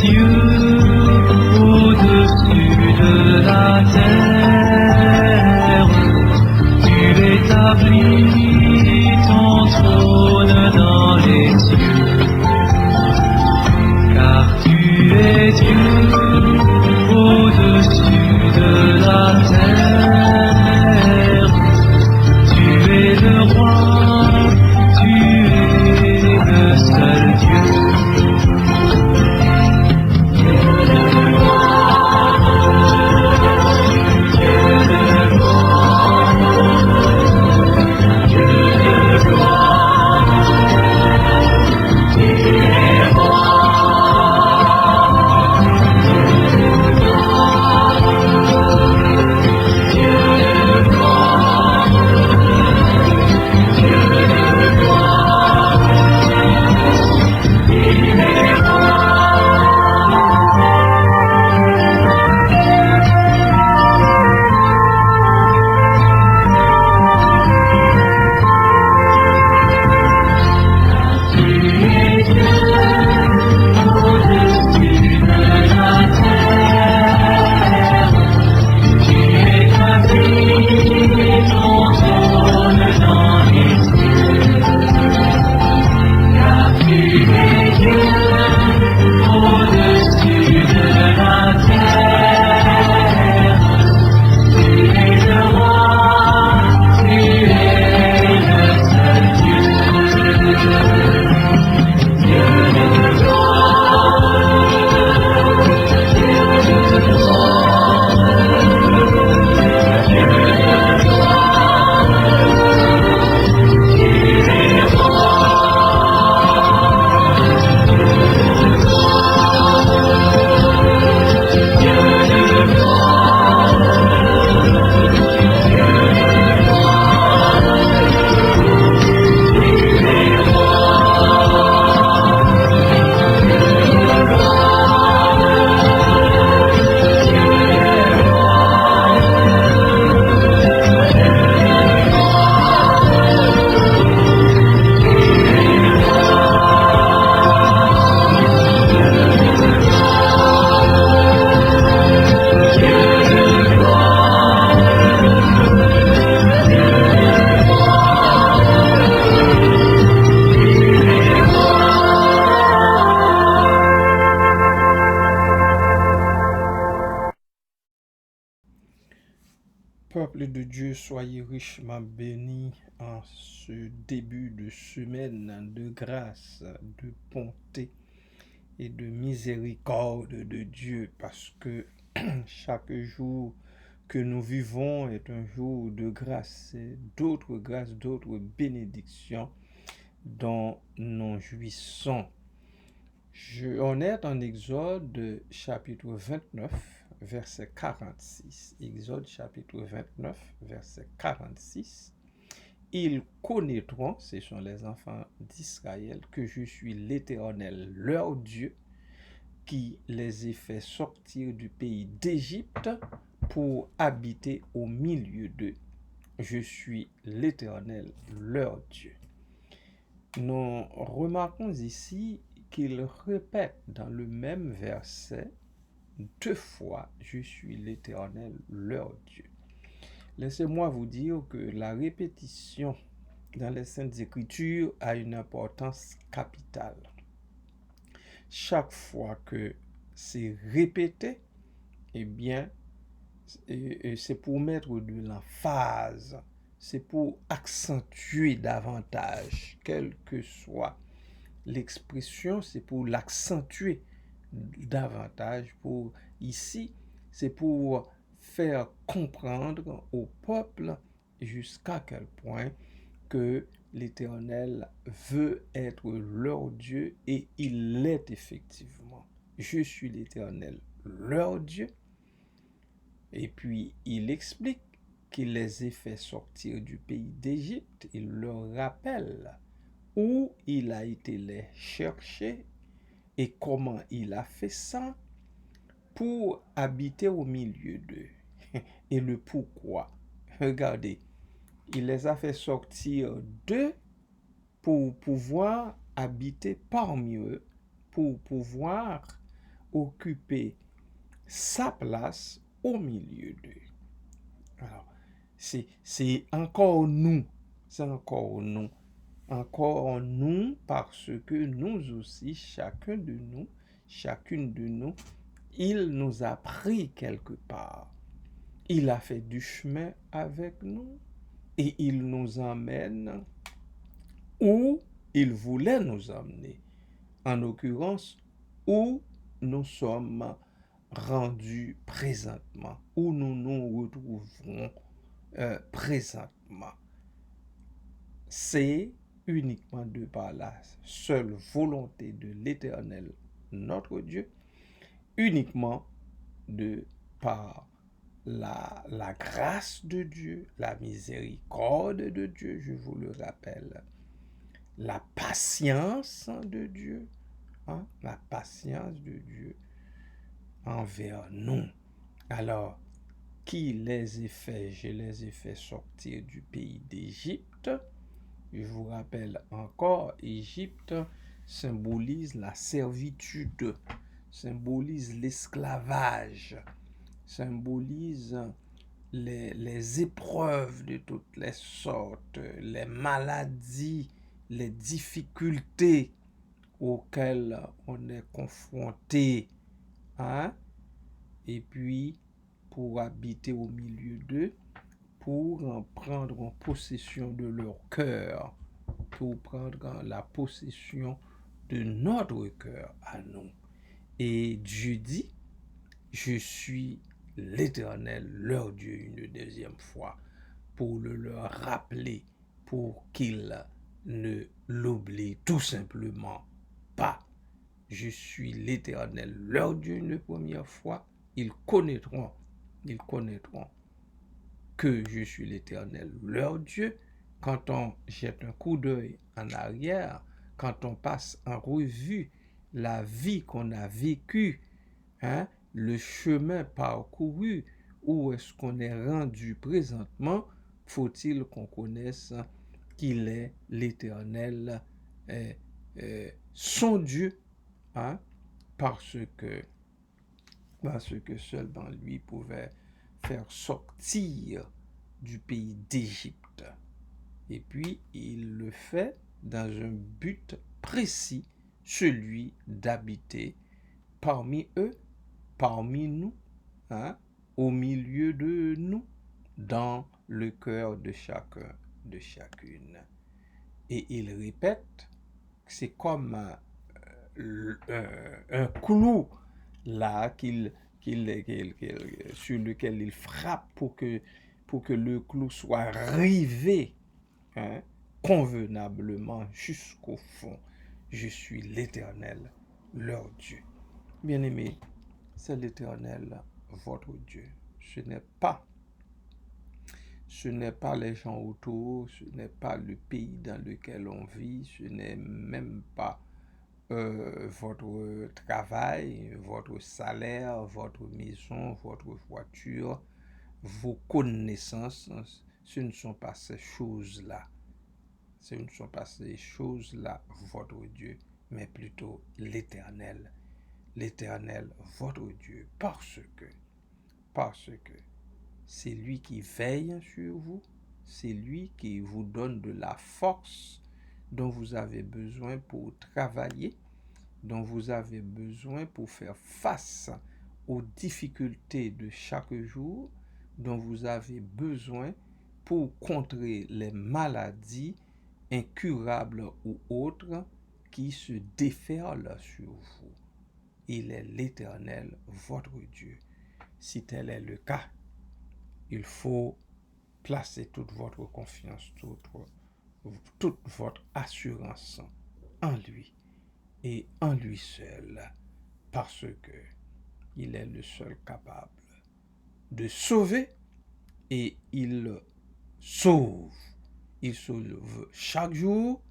Dieu au-dessus de la terre. Tu établis ton trône dans les cieux, car tu es Dieu au-dessus de la terre. Tu es le roi, tu es le seul Dieu. Peuple de Dieu, soyez richement bénis en ce début de semaine de grâce, de bonté et de miséricorde de Dieu, parce que chaque jour que nous vivons est un jour de grâce, d'autres grâces, d'autres bénédictions dont nous jouissons. On est en Exode chapitre 29, verset 46. Exode chapitre 29, verset 46. Ils connaîtront, ce sont les enfants d'Israël, que je suis l'Éternel, leur Dieu, qui les ai fait sortir du pays d'Égypte pour habiter au milieu d'eux. Je suis l'Éternel, leur Dieu. Nous remarquons ici qu'il répète dans le même verset deux fois « Je suis l'Éternel, leur Dieu ». Laissez-moi vous dire que la répétition dans les Saintes Écritures a une importance capitale. Chaque fois que c'est répété, eh bien, c'est pour mettre de l'emphase, c'est pour accentuer davantage, quelle que soit l'expression, c'est pour l'accentuer davantage. Ici, c'est pour faire comprendre au peuple jusqu'à quel point que l'Éternel veut être leur Dieu, et il l'est effectivement. Je suis l'Éternel, leur Dieu. Et puis, il explique qu'il les a fait sortir du pays d'Égypte. Il leur rappelle où il a été les chercher et comment il a fait ça pour habiter au milieu d'eux. Et le pourquoi. Regardez, il les a fait sortir d'eux pour pouvoir habiter parmi eux, pour pouvoir occuper sa place au milieu d'eux. Alors, c'est encore nous, encore nous parce que nous aussi, chacune de nous, il nous a pris quelque part. Il a fait du chemin avec nous et il nous emmène où il voulait nous emmener. En l'occurrence, où nous sommes rendus présentement, où nous nous retrouverons présentement. C'est uniquement de par la seule volonté de l'Éternel, notre Dieu, uniquement de par la grâce de Dieu, la miséricorde de Dieu, je vous le rappelle, la patience de Dieu, la patience de Dieu envers nous. Alors, je les ai fait sortir du pays d'Égypte. Je vous rappelle encore, Égypte symbolise la servitude, symbolise l'esclavage, symbolise les épreuves de toutes les sortes, les maladies, les difficultés auxquelles on est confronté. Et puis, pour habiter au milieu d'eux, pour prendre en possession de leur cœur, pour prendre la possession de notre cœur à nous. Et Dieu dit, je suis l'Éternel, leur Dieu, une deuxième fois, pour le leur rappeler, pour qu'ils ne l'oublient tout simplement pas. Je suis l'Éternel, leur Dieu, une première fois. Ils connaîtront que je suis l'Éternel, leur Dieu. Quand on jette un coup d'œil en arrière, quand on passe en revue la vie qu'on a vécue, le chemin parcouru, où est-ce qu'on est rendu présentement, faut-il qu'on connaisse qu'il est l'Éternel, son Dieu, parce que seulement lui pouvait faire sortir du pays d'Égypte. Et puis, il le fait dans un but précis, celui d'habiter parmi eux, parmi nous, au milieu de nous, dans le cœur de chacun, de chacune. Et il répète, c'est comme un clou là sur lequel il frappe pour que le clou soit rivé convenablement jusqu'au fond. Je suis l'Éternel, leur Dieu. Bien-aimés, c'est l'Éternel, votre Dieu. Ce n'est pas les gens autour, ce n'est pas le pays dans lequel on vit, ce n'est même pas votre travail, votre salaire, votre maison, votre voiture, vos connaissances, ce ne sont pas ces choses-là. Ce ne sont pas ces choses-là, votre Dieu, mais plutôt l'Éternel. L'Éternel, votre Dieu, parce que c'est lui qui veille sur vous, c'est lui qui vous donne de la force dont vous avez besoin pour travailler, dont vous avez besoin pour faire face aux difficultés de chaque jour, dont vous avez besoin pour contrer les maladies incurables ou autres qui se déferlent sur vous. Il est l'Éternel, votre Dieu. Si tel est le cas, il faut placer toute votre confiance, toute votre assurance en lui et en lui seul, parce que il est le seul capable de sauver et il sauve. Il sauve chaque jour,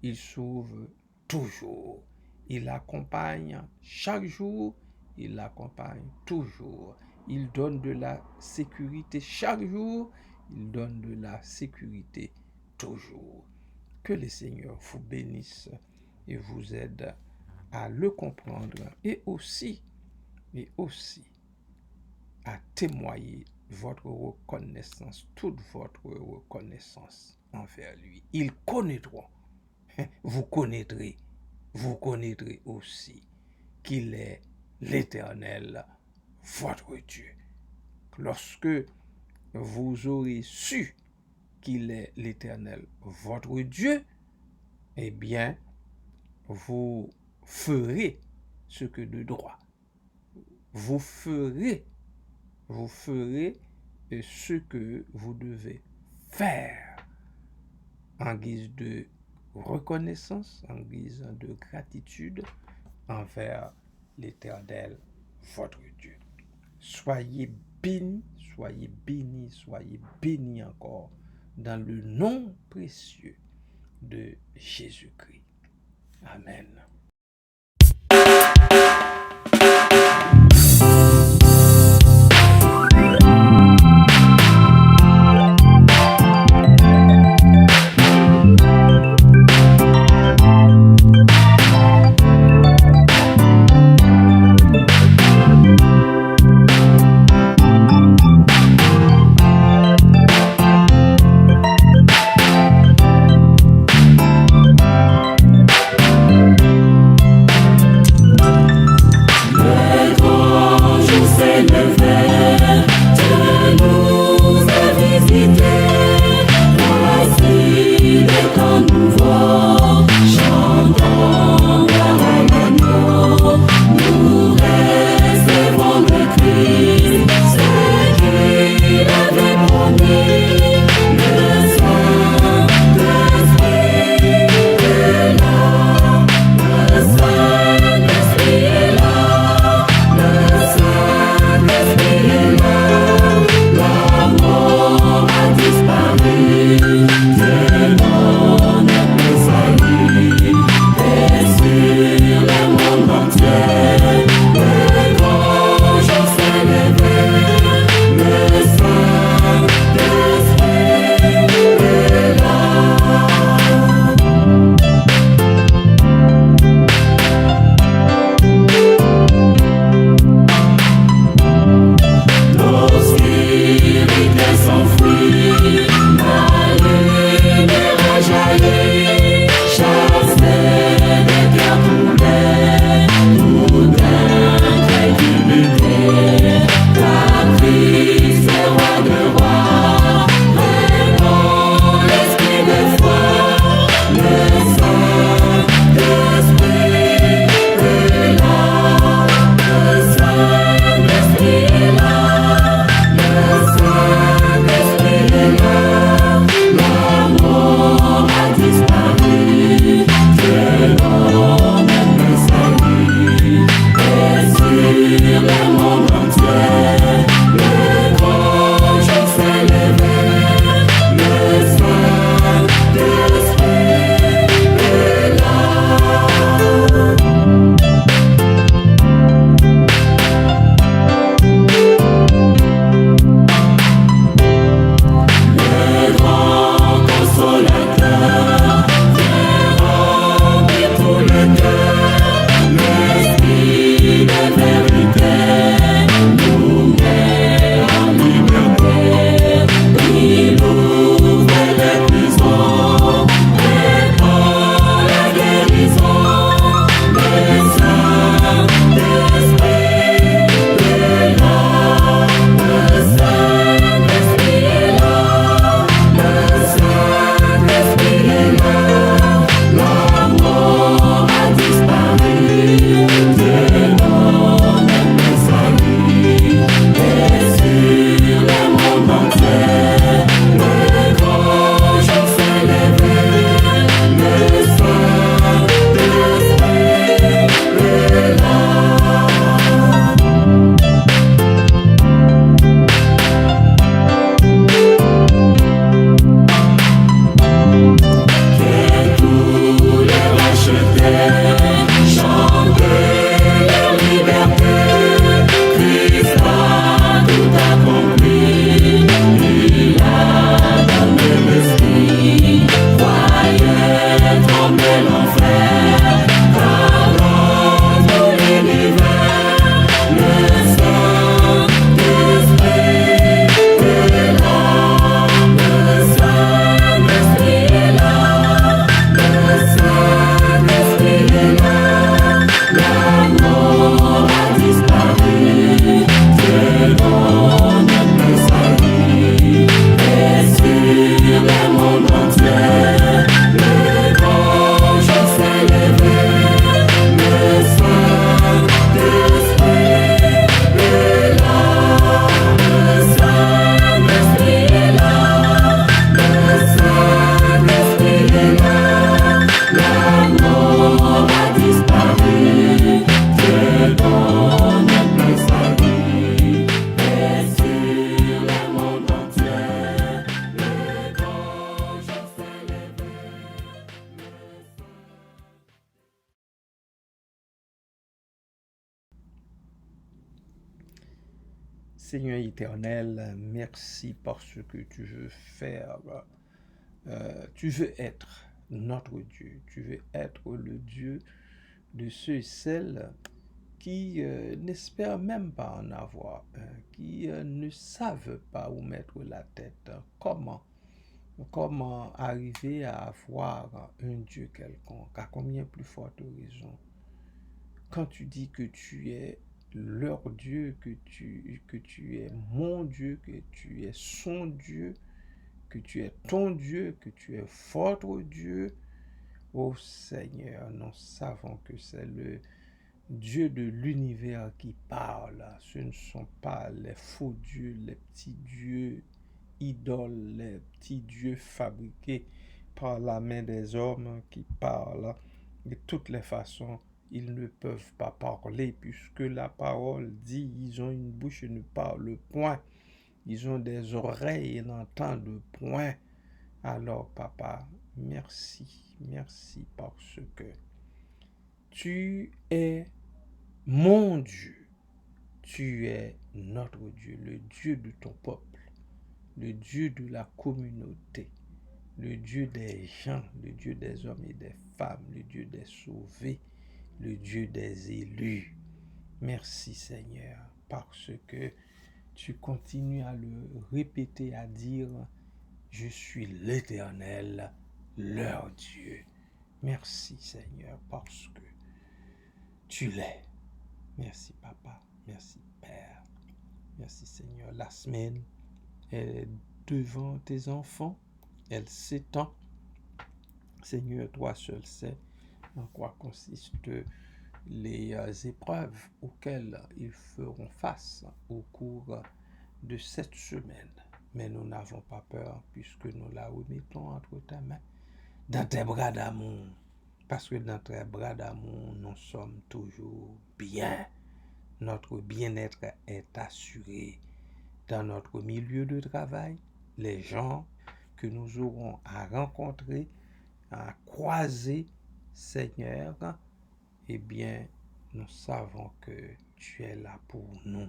il sauve toujours. Il accompagne chaque jour, il accompagne toujours. Il donne de la sécurité chaque jour, il donne de la sécurité toujours. Que le Seigneur vous bénisse et vous aide à le comprendre et aussi et aussi à témoigner votre reconnaissance, toute votre reconnaissance envers lui. Ils connaîtront, vous connaîtrez aussi qu'il est l'Éternel, votre Dieu. Lorsque vous aurez su qu'il est l'Éternel, votre Dieu, eh bien, vous ferez ce que de droit. Vous ferez ce que vous devez faire en guise de reconnaissance, en guise de gratitude envers l'Éternel, votre Dieu. Soyez bénis, soyez bénis, soyez bénis encore dans le nom précieux de Jésus-Christ. Amen. Seigneur éternel, merci parce que tu veux faire, tu veux être notre Dieu, tu veux être le Dieu de ceux et celles qui n'espèrent même pas en avoir un, qui ne savent pas où mettre la tête, comment arriver à avoir un Dieu quelconque, à combien plus forte raison quand tu dis que tu es leur Dieu, que tu es mon Dieu, que tu es son Dieu, que tu es ton Dieu, que tu es votre Dieu. Ô Seigneur, nous savons que c'est le Dieu de l'univers qui parle. Ce ne sont pas les faux dieux, les petits dieux idoles, les petits dieux fabriqués par la main des hommes qui parlent. De toutes les façons, ils ne peuvent pas parler puisque la parole dit ils ont une bouche et ne parlent point. Ils ont des oreilles et n'entendent point. Alors, papa, merci parce que tu es mon Dieu. Tu es notre Dieu, le Dieu de ton peuple, le Dieu de la communauté, le Dieu des gens, le Dieu des hommes et des femmes, le Dieu des sauvés, le Dieu des élus. Merci Seigneur, parce que tu continues à le répéter, à dire, je suis l'Éternel, leur Dieu. Merci Seigneur, parce que tu l'es. Merci Papa, merci Père, merci Seigneur. La semaine est devant tes enfants, elle s'étend. Seigneur, toi seul sais en quoi consistent les épreuves auxquelles ils feront face au cours de cette semaine. Mais nous n'avons pas peur puisque nous la remettons entre ta main, dans tes bras d'amour. Parce que dans tes bras d'amour, nous sommes toujours bien. Notre bien-être est assuré. Dans notre milieu de travail, les gens que nous aurons à rencontrer, à croiser, Seigneur, eh bien, nous savons que tu es là pour nous.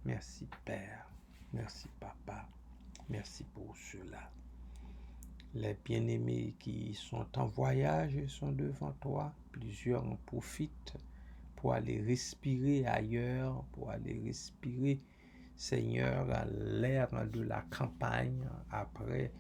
Merci Père, merci Papa, merci pour cela. Les bien-aimés qui sont en voyage sont devant toi. Plusieurs en profitent pour aller respirer ailleurs, pour aller respirer, Seigneur, l'air de la campagne après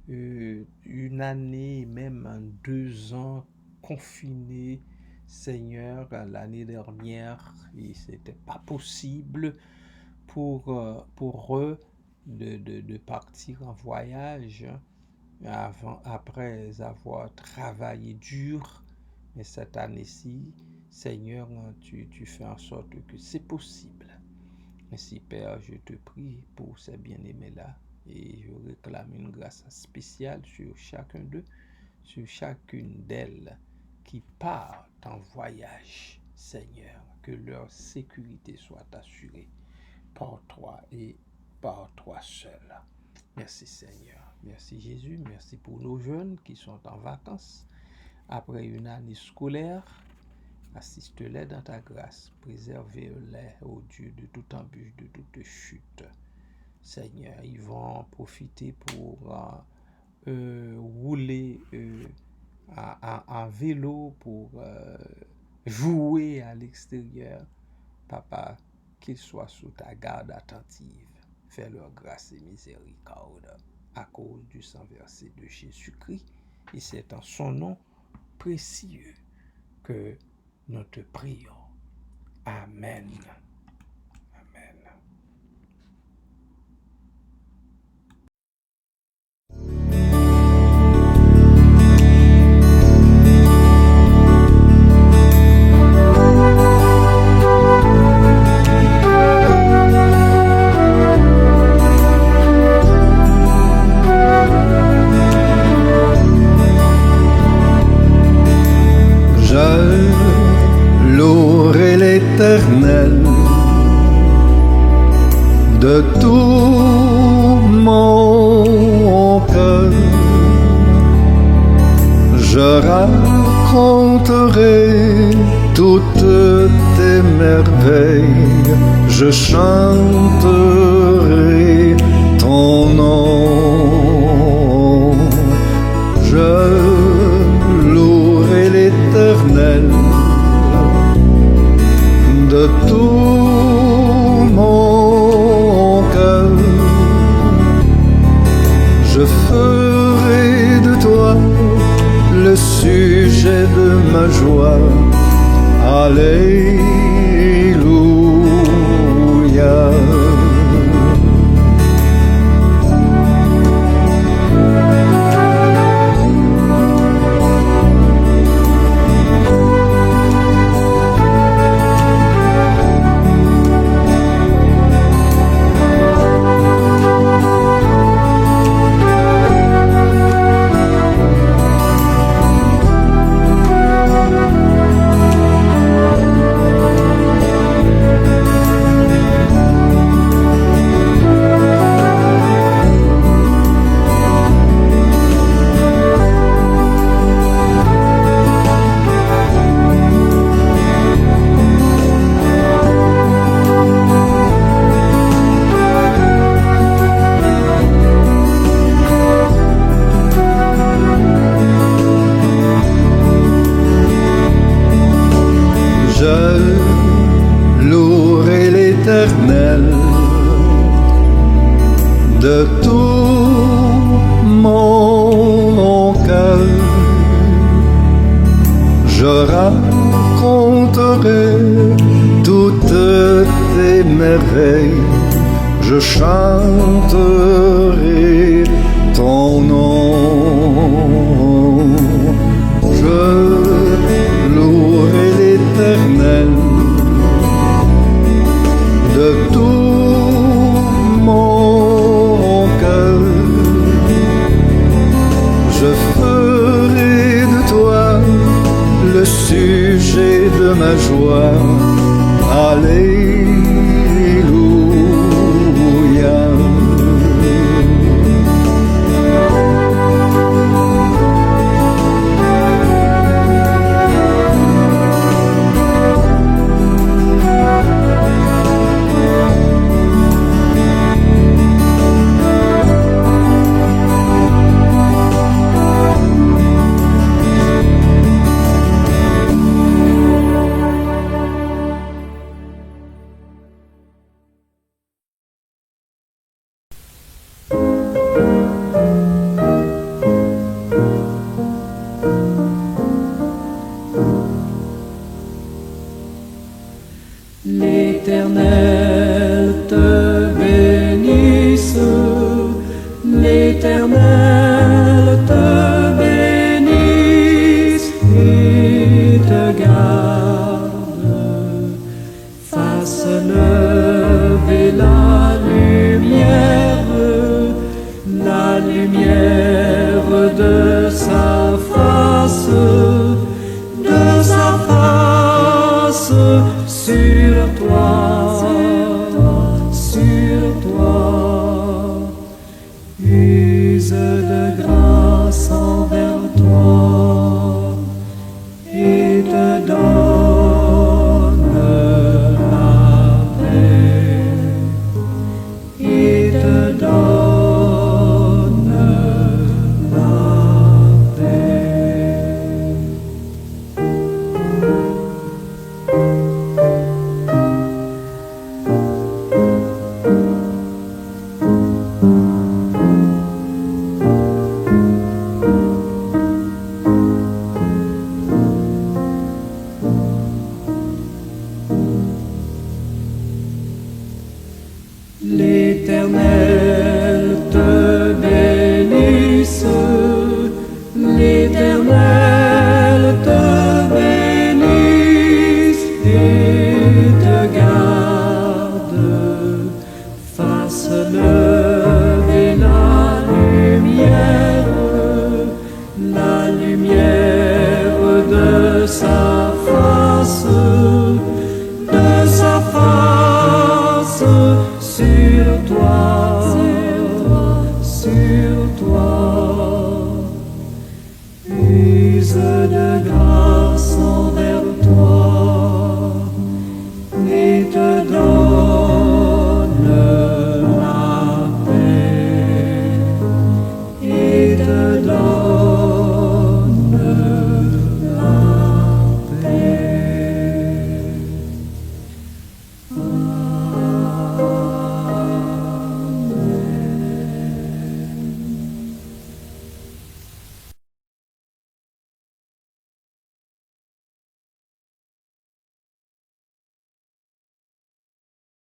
une année, même 2 ans confinés. Seigneur, l'année dernière, et c'était pas possible pour eux de partir en voyage après avoir travaillé dur. Mais cette année-ci, Seigneur, tu fais en sorte que c'est possible. Ainsi, Père, je te prie pour ces bien-aimés-là et je réclame une grâce spéciale sur chacun d'eux, sur chacune d'elles qui partent en voyage, Seigneur, que leur sécurité soit assurée par toi et par toi seul. Merci Seigneur, merci Jésus, merci pour nos jeunes qui sont en vacances après une année scolaire. Assiste-les dans ta grâce, préserve-les, ô Dieu, de toute embûche, de toute chute. Seigneur, ils vont profiter pour rouler en vélo, pour jouer à l'extérieur. Papa, qu'ils soient sous ta garde attentive. Fais-leur grâce et miséricorde à cause du sang versé de Jésus-Christ. Et c'est en son nom précieux que nous te prions. Amen. Amen. Louerai l'Éternel de tout mon cœur. Je raconterai toutes tes merveilles, je chanterai ton nom. Je louerai l'Éternel de tout mon cœur. Je ferai de toi le sujet de ma joie. Alléluia. Je louerai l'Éternel de tout mon cœur. Je raconterai toutes tes merveilles. Je chanterai ton nom. Je louerai l'Éternel de tout mon cœur. Je ferai de toi le sujet de ma joie. Alléluia. L'Éternel te bénisse, l'Éternel te bénisse et te garde. Fasse lever la lumière de sa face sur toi.